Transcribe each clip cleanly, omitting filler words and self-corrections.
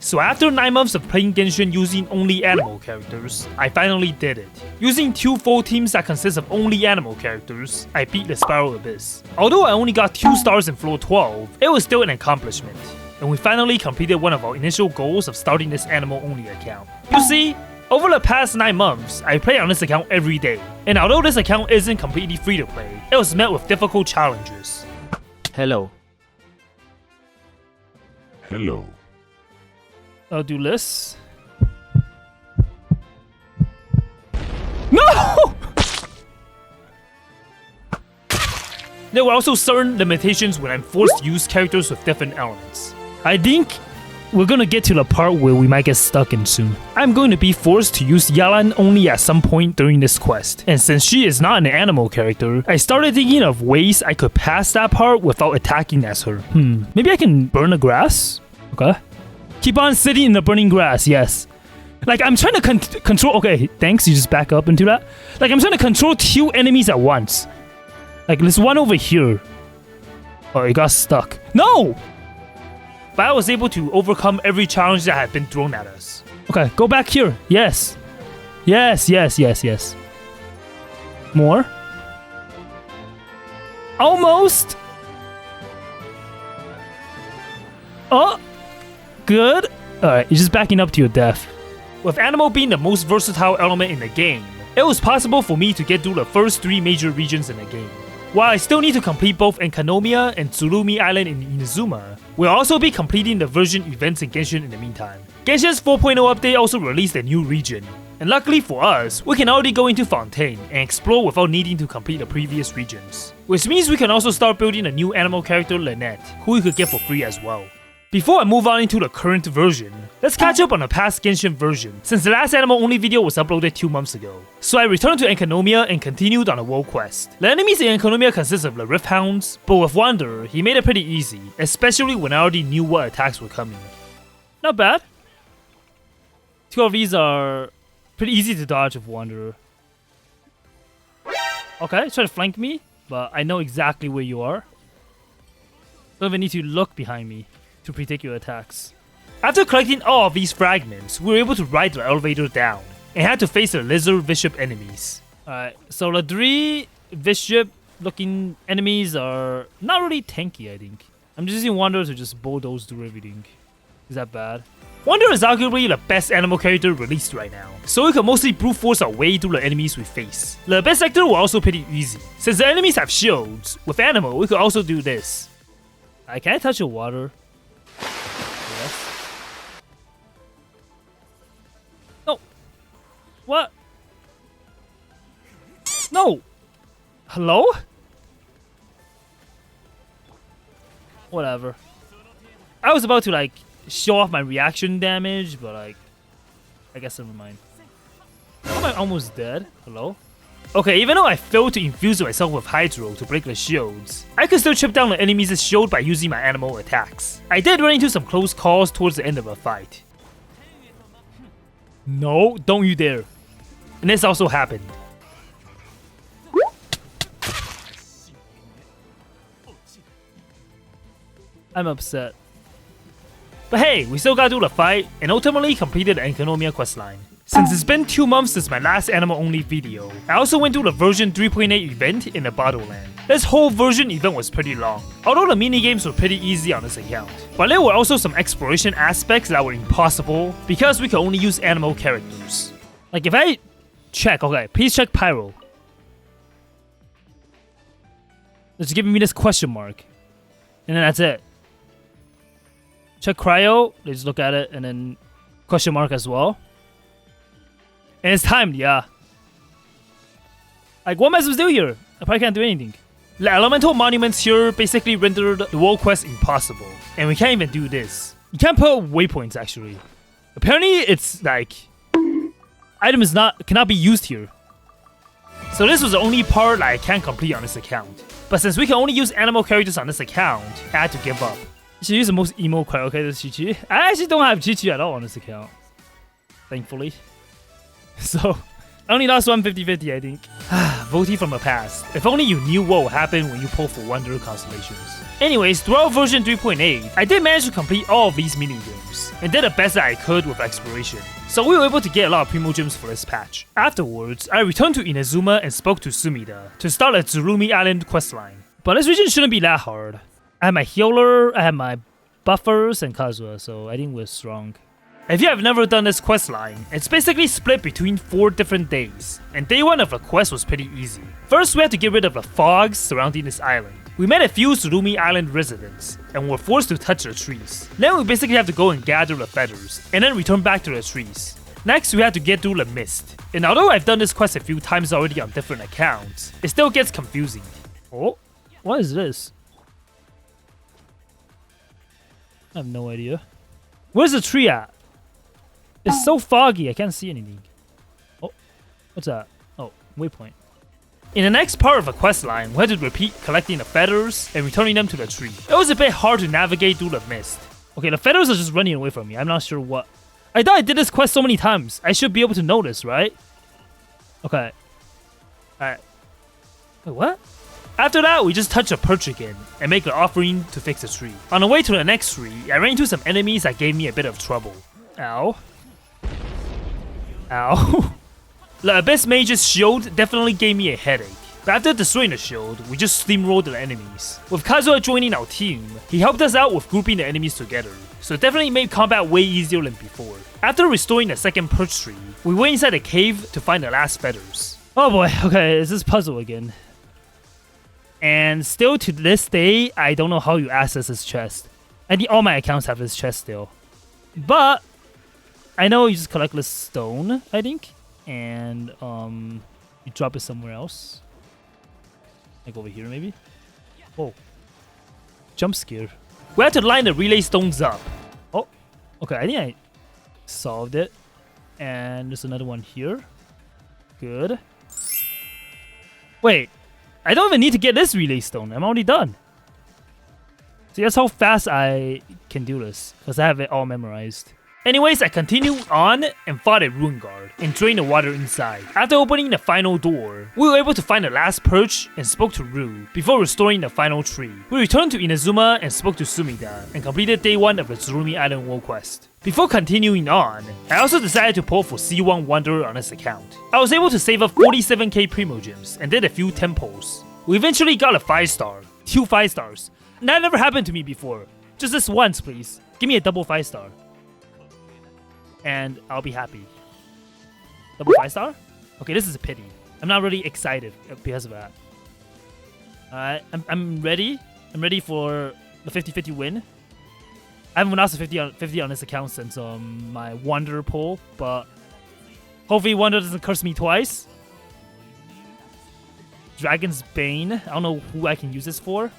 So after 9 months of playing Genshin using only animal characters, I finally did it. Using 2 full teams that consist of only animal characters, I beat the Spiral Abyss. Although I only got 2 stars in floor 12, it was still an accomplishment. And we finally completed one of our initial goals of starting this Anemo Only account. You see, over the past 9 months, I play on this account every day. And although this account isn't completely free to play, it was met with difficult challenges. Hello. Hello. I'll do this. No! There were also certain limitations when I'm forced to use characters with different elements. I think we're gonna get to the part where we might get stuck in soon. I'm going to be forced to use Yalan only at some point during this quest. And since she is not an animal character, I started thinking of ways I could pass that part without attacking as her. Maybe I can burn the grass? Okay. Keep on sitting in the burning grass, yes. Like, I'm trying to control... Okay, thanks, you just back up into that. Like, I'm trying to control 2 enemies at once. Like, there's one over here. Oh, it got stuck. No! But I was able to overcome every challenge that had been thrown at us. Okay, go back here. Yes. Yes, yes, yes, yes. More? Almost! Oh! Good. Alright, you're just backing up to your death. With Anemo being the most versatile element in the game, it was possible for me to get through the first 3 major regions in the game. While I still need to complete both Enkanomiya and Tsurumi Island in Inazuma, we'll also be completing the version events in Genshin in the meantime. Genshin's 4.0 update also released a new region, and luckily for us, we can already go into Fontaine and explore without needing to complete the previous regions. Which means we can also start building a new animal character, Lynette, who we could get for free as well. Before I move on into the current version, let's catch up on the past Genshin version, since the last Anemo Only video was uploaded 2 months ago. So I returned to Enkanomiya and continued on a world quest. The enemies in Enkanomiya consist of the Rift Hounds, but with Wanderer, he made it pretty easy, especially when I already knew what attacks were coming. Not bad. 2 of these are pretty easy to dodge with Wanderer. Okay, try to flank me, but I know exactly where you are. Don't even need to look behind me to predict your attacks. After collecting all of these fragments, we were able to ride the elevator down, and had to face the lizard bishop enemies. Alright, so the 3 bishop looking enemies are not really tanky, I think. I'm just using Wanderer to just bulldoze through everything. Is that bad? Wanderer is arguably the best animal character released right now, so we can mostly brute force our way through the enemies we face. The best sector were also pretty easy. Since the enemies have shields, with Anemo we could also do this. Can I touch the water? Yes. No. What? No. Hello? Whatever. I was about to like show off my reaction damage, but like, I guess never mind. Am I almost dead? Hello? Okay, even though I failed to infuse myself with Hydro to break the shields, I could still chip down the enemy's shield by using my animal attacks. I did run into some close calls towards the end of the fight. No, don't you dare. And this also happened. I'm upset. But hey, we still got through the fight and ultimately completed the Enkanomiya questline. Since it's been 2 months since my last Anemo Only video, I also went through the version 3.8 event in the Bottleland. This whole version event was pretty long, although the minigames were pretty easy on this account. But there were also some exploration aspects that were impossible because we could only use animal characters. Like if I check, okay, please check Pyro. It's giving me this question mark. And then that's it. Check Cryo, let's look at it, and then question mark as well. And it's timed, yeah. Like, what am I supposed to do here? I probably can't do anything. The elemental monuments here basically rendered the world quest impossible. And we can't even do this. You can't put waypoints, actually. Apparently, it's like... item is cannot be used here. So this was the only part that I can't complete on this account. But since we can only use animal characters on this account, I had to give up. You should use the most emo card. Okay, this is Chi-Chi. I actually don't have Chi-Chi at all on this account. Thankfully. So, I only lost one 50-50, I think. Voltyea from the past. If only you knew what would happen when you pull for Wonder constellations. Anyways, throughout version 3.8, I did manage to complete all of these mini-games, and did the best that I could with exploration. So we were able to get a lot of Primogems for this patch. Afterwards, I returned to Inazuma and spoke to Sumida to start a Tsurumi Island questline. But this region shouldn't be that hard. I have my healer, I have my buffers, and Kazuha, so I think we're strong. If you have never done this questline, it's basically split between 4 different days, and day 1 of the quest was pretty easy. First, we had to get rid of the fogs surrounding this island. We met a few Tsurumi Island residents, and were forced to touch the trees. Then we basically have to go and gather the feathers, and then return back to the trees. Next, we had to get through the mist. And although I've done this quest a few times already on different accounts, it still gets confusing. Oh, what is this? I have no idea. Where's the tree at? It's so foggy, I can't see anything. Oh, what's that? Oh, waypoint. In the next part of the questline, we had to repeat collecting the feathers and returning them to the tree. It was a bit hard to navigate through the mist. Okay, the feathers are just running away from me. I'm not sure what. I thought I did this quest so many times. I should be able to know this, right? Okay. Alright. Wait, what? After that, we just touch a perch again and make an offering to fix the tree. On the way to the next tree, I ran into some enemies that gave me a bit of trouble. Ow. Ow. The Abyss Mage's shield definitely gave me a headache. But after destroying the shield, we just steamrolled the enemies. With Kazuha joining our team, he helped us out with grouping the enemies together, so it definitely made combat way easier than before. After restoring the second perch tree, we went inside a cave to find the last feathers. Oh boy, okay, it's this puzzle again. And still to this day, I don't know how you access this chest. I think all my accounts have this chest still. But I know you just collect this stone, I think. And you drop it somewhere else. Like over here maybe? Oh. Jump scare. We have to line the relay stones up. Oh, okay, I think I solved it. And there's another one here. Good. Wait, I don't even need to get this relay stone. I'm already done. See, that's how fast I can do this, because I have it all memorized. Anyways, I continued on and fought a Ruin Guard and drained the water inside. After opening the final door, we were able to find the last perch and spoke to Rue before restoring the final tree. We returned to Inazuma and spoke to Sumida and completed day 1 of the Tsurumi Island World Quest. Before continuing on, I also decided to pull for C1 Wonder on this account. I was able to save up 47k Primogems and did a few tempos. We eventually got a 5-star, 2 5-stars. That never happened to me before. Just this once, please. Give me a double 5-star. And I'll be happy. Double 5-star? Okay, this is a pity. I'm not really excited because of that. Alright, I'm ready. I'm ready for the 50-50 win. I haven't lost a 50 on this account since my Wonder pull, but hopefully Wonder doesn't curse me twice. Dragon's Bane. I don't know who I can use this for.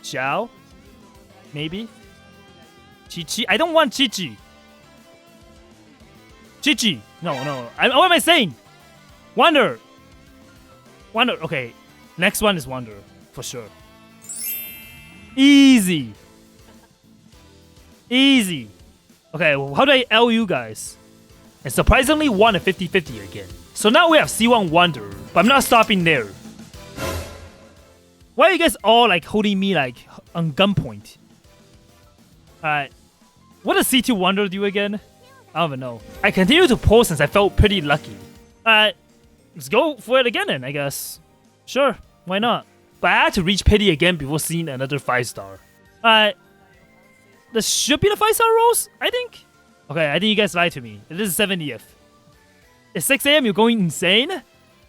Xiao? Maybe? Chi-Chi? I don't want Chi-Chi. Chi-Chi! No. What am I saying? Wonder! Wonder. Okay. Next one is Wonder. For sure. Easy. Easy. Okay, well, how do I L you guys? And surprisingly won a 50-50 again. So now we have C1 Wonder, but I'm not stopping there. Why are you guys all like holding me like on gunpoint? Alright. What does C2 Wonder do again? I don't even know. I continue to pull since I felt pretty lucky. Alright. Let's go for it again then, I guess. Sure, why not? But I had to reach pity again before seeing another 5-star. Alright. This should be the 5-star rolls, I think? Okay, I think you guys lied to me. It is 70th. It's 6 AM, you're going insane?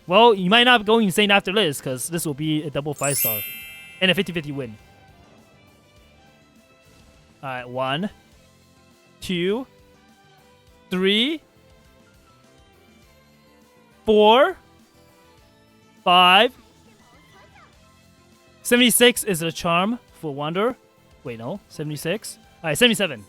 Well, you might not go insane after this, because this will be a double 5-star. And a 50-50 win. Alright, 1, 2, 3, 4, 5. 76 is a charm for Wonder. Wait, no. 76. Alright, 77.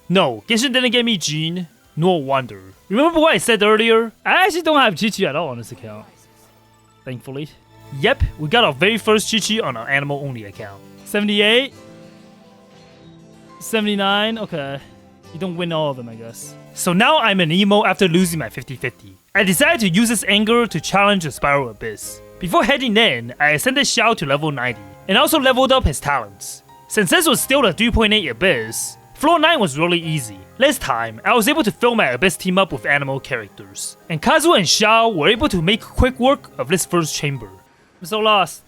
No, Genshin didn't get me Jean, nor Wonder. Remember what I said earlier? I actually don't have Chi-Chi at all on this account. Thankfully. Yep, we got our very first Chi-Chi on our Anemo Only account. 78. 79, okay. You don't win all of them, I guess. So now I'm an emo after losing my 50-50. I decided to use this anger to challenge the Spiral Abyss. Before heading in, I ascended Xiao to level 90, and also leveled up his talents. Since this was still the 3.8 Abyss, Floor 9 was really easy. This time, I was able to fill my Abyss team up with Anemo characters, and Kazu and Xiao were able to make quick work of this first chamber. I'm so lost.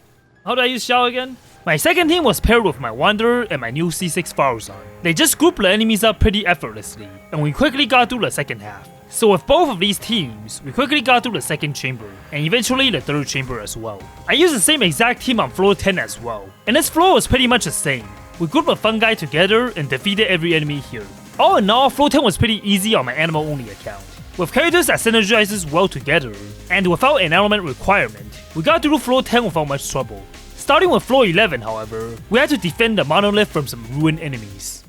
How do I use Xiao again? My second team was paired with my Wanderer and my new C6 Faruzan. They just grouped the enemies up pretty effortlessly, and we quickly got through the second half. So with both of these teams, we quickly got through the second chamber, and eventually the third chamber as well. I used the same exact team on floor 10 as well, and this floor was pretty much the same. We grouped the fungi together and defeated every enemy here. All in all, floor 10 was pretty easy on my Anemo Only account. With characters that synergizes well together, and without an element requirement, we got through floor 10 without much trouble. Starting with floor 11, however, we had to defend the monolith from some ruined enemies.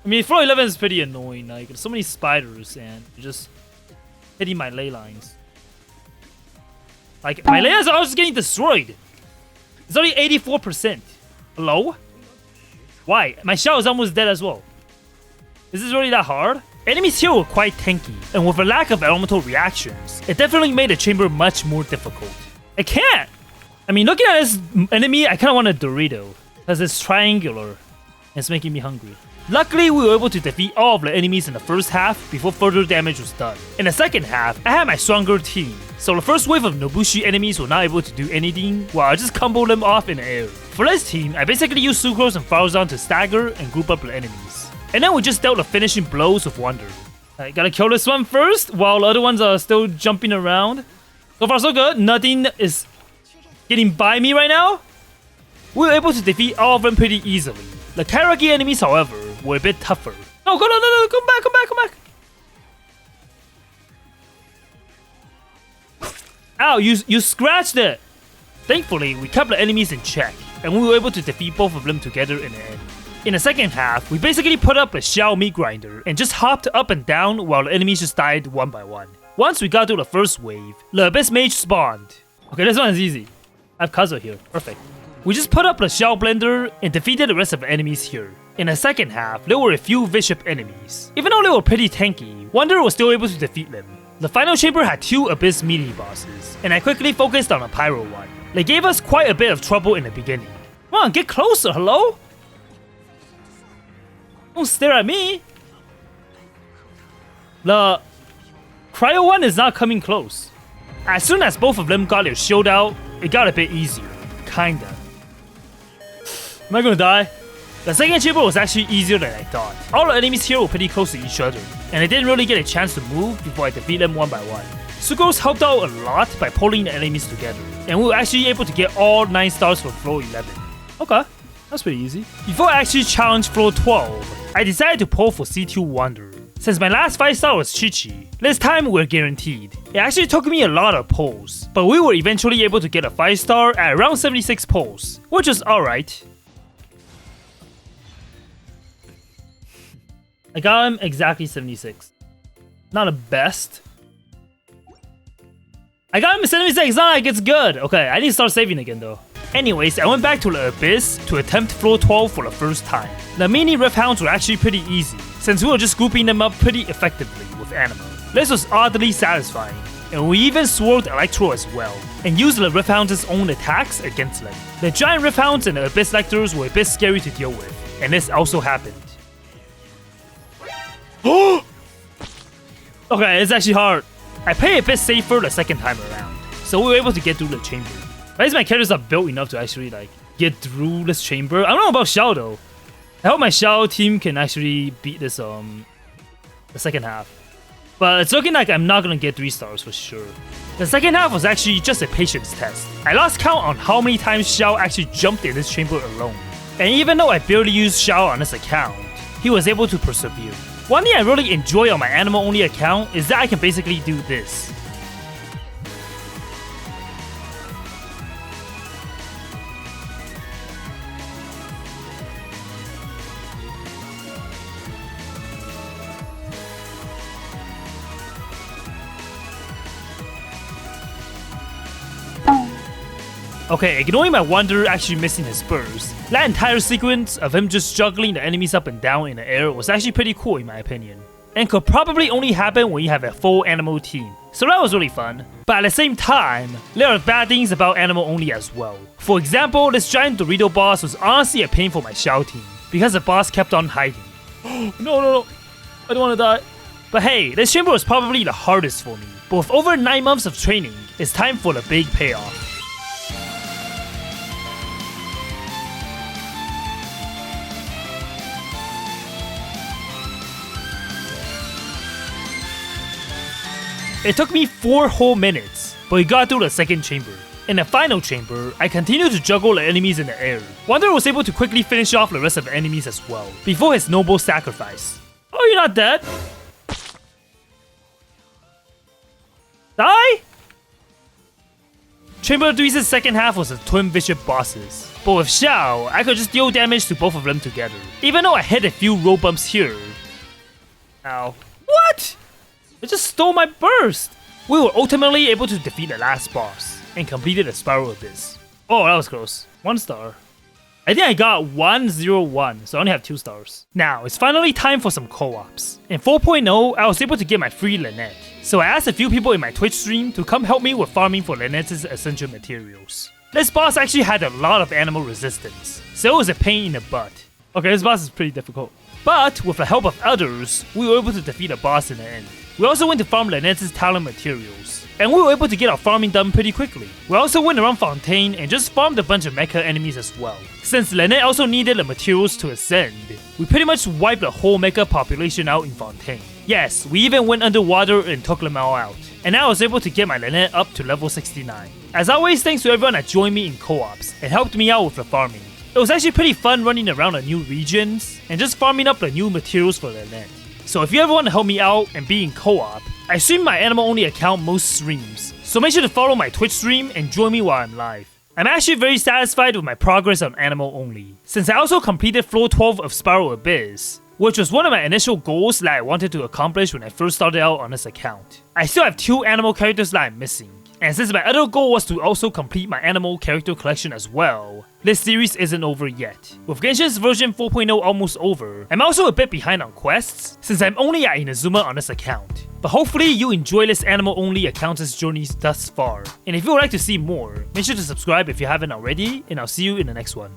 I mean, floor 11 is pretty annoying, like, there's so many spiders and just hitting my ley lines. Like, my ley lines are just getting destroyed. It's only 84%. Hello? Why? My Xiao is almost dead as well. Is this really that hard? Enemies here were quite tanky, and with a lack of elemental reactions, it definitely made the chamber much more difficult. I can't! I mean, looking at this enemy, I kinda want a Dorito, because it's triangular, and it's making me hungry. Luckily, we were able to defeat all of the enemies in the first half before further damage was done. In the second half, I had my stronger team, so the first wave of Nobushi enemies were not able to do anything, while I just comboed them off in the air. For this team, I basically used Sucrose and Faruzan to stagger and group up the enemies. And then we just dealt the finishing blows with Wonder. I gotta kill this one first, while the other ones are still jumping around. So far so good, nothing is getting by me right now. We were able to defeat all of them pretty easily. The Kairaki enemies, however, were a bit tougher. No, come back! Ow, you scratched it! Thankfully, we kept the enemies in check, and we were able to defeat both of them together in the end. In the second half, we basically put up a Xiao meat grinder and just hopped up and down while the enemies just died one by one. Once we got through the first wave, the Abyss Mage spawned. Okay, this one is easy. I have Kazuo here, perfect. We just put up the Xiao Blender and defeated the rest of the enemies here. In the second half, there were a few Bishop enemies. Even though they were pretty tanky, Wanderer was still able to defeat them. The final chamber had 2 Abyss mini bosses, and I quickly focused on a Pyro one. They gave us quite a bit of trouble in the beginning. Come on, get closer, hello? Don't stare at me! The Cryo one is not coming close. As soon as both of them got their shield out, it got a bit easier. Kinda. Am I gonna die? The second chamber was actually easier than I thought. All the enemies here were pretty close to each other, and I didn't really get a chance to move before I defeat them one by one. Sucrose helped out a lot by pulling the enemies together, and we were actually able to get all 9 stars for floor 11. Okay, that's pretty easy. Before I actually challenged floor 12, I decided to pull for C2 Wanderer. Since my last 5-star was Chi-Chi, this time we're guaranteed. It actually took me a lot of pulls, but we were eventually able to get a 5-star at around 76 pulls, which was alright. I got him exactly 76. Not the best. I got him 76, not like it's good. Okay, I need to start saving again though. Anyways, I went back to the Abyss to attempt floor 12 for the first time. The mini Rift Hounds were actually pretty easy, since we were just grouping them up pretty effectively with Anemo. This was oddly satisfying, and we even swerved Electro as well, and used the Rift Hounds' own attacks against them. The giant Rift Hounds and the Abyss Lectors were a bit scary to deal with, and this also happened. Okay, it's actually hard. I played a bit safer the second time around, so we were able to get through the chamber. At least my characters are built enough to actually like get through this chamber. I don't know about Xiao though. I hope my Xiao team can actually beat this the second half. But it's looking like I'm not gonna get 3 stars for sure. The second half was actually just a patience test. I lost count on how many times Xiao actually jumped in this chamber alone. And even though I barely used Xiao on this account, he was able to persevere. One thing I really enjoy on my Anemo Only account is that I can basically do this. Okay, ignoring my Wanderer actually missing his burst, that entire sequence of him just juggling the enemies up and down in the air was actually pretty cool in my opinion. And could probably only happen when you have a full Anemo team. So that was really fun. But at the same time, there are bad things about Anemo Only as well. For example, this giant Dorito boss was honestly a pain for my Xiao team, because the boss kept on hiding. No, I don't want to die. But hey, this chamber was probably the hardest for me. But with over 9 months of training, it's time for the big payoff. It took me 4 whole minutes, but we got through the second chamber. In the final chamber, I continued to juggle the enemies in the air. Wanderer was able to quickly finish off the rest of the enemies as well, before his noble sacrifice. Oh, you're not dead? Die? Chamber 3's second half was the twin bishop bosses. But with Xiao, I could just deal damage to both of them together. Even though I hit a few roll bumps here. Ow. What? It just stole my burst! We were ultimately able to defeat the last boss, and completed the Spiral Abyss. Oh, that was close. 1 star. I think I got 101, so I only have 2 stars. Now, it's finally time for some co-ops. In 4.0, I was able to get my free Lynette, so I asked a few people in my Twitch stream to come help me with farming for Lynette's essential materials. This boss actually had a lot of animal resistance, so it was a pain in the butt. Okay, this boss is pretty difficult. But, with the help of others, we were able to defeat the boss in the end. We also went to farm Lynette's talent materials, and we were able to get our farming done pretty quickly. We also went around Voltyea and just farmed a bunch of mecha enemies as well. Since Lynette also needed the materials to ascend, we pretty much wiped the whole mecha population out in Voltyea. Yes, we even went underwater and took them all out. And I was able to get my Lynette up to level 69. As always, thanks to everyone that joined me in co-ops and helped me out with the farming. It was actually pretty fun running around the new regions and just farming up the new materials for Lynette. So if you ever want to help me out and be in co-op, I stream my Anemo Only account most streams, so make sure to follow my Twitch stream and join me while I'm live. I'm actually very satisfied with my progress on Anemo Only, since I also completed floor 12 of Spiral Abyss, which was one of my initial goals that I wanted to accomplish when I first started out on this account. I still have 2 animal characters that I'm missing, and since my other goal was to also complete my animal character collection as well, this series isn't over yet. With Genshin's version 4.0 almost over, I'm also a bit behind on quests, since I'm only at Inazuma on this account. But hopefully you enjoy this Anemo Only account's journeys thus far. And if you would like to see more, make sure to subscribe if you haven't already, and I'll see you in the next one.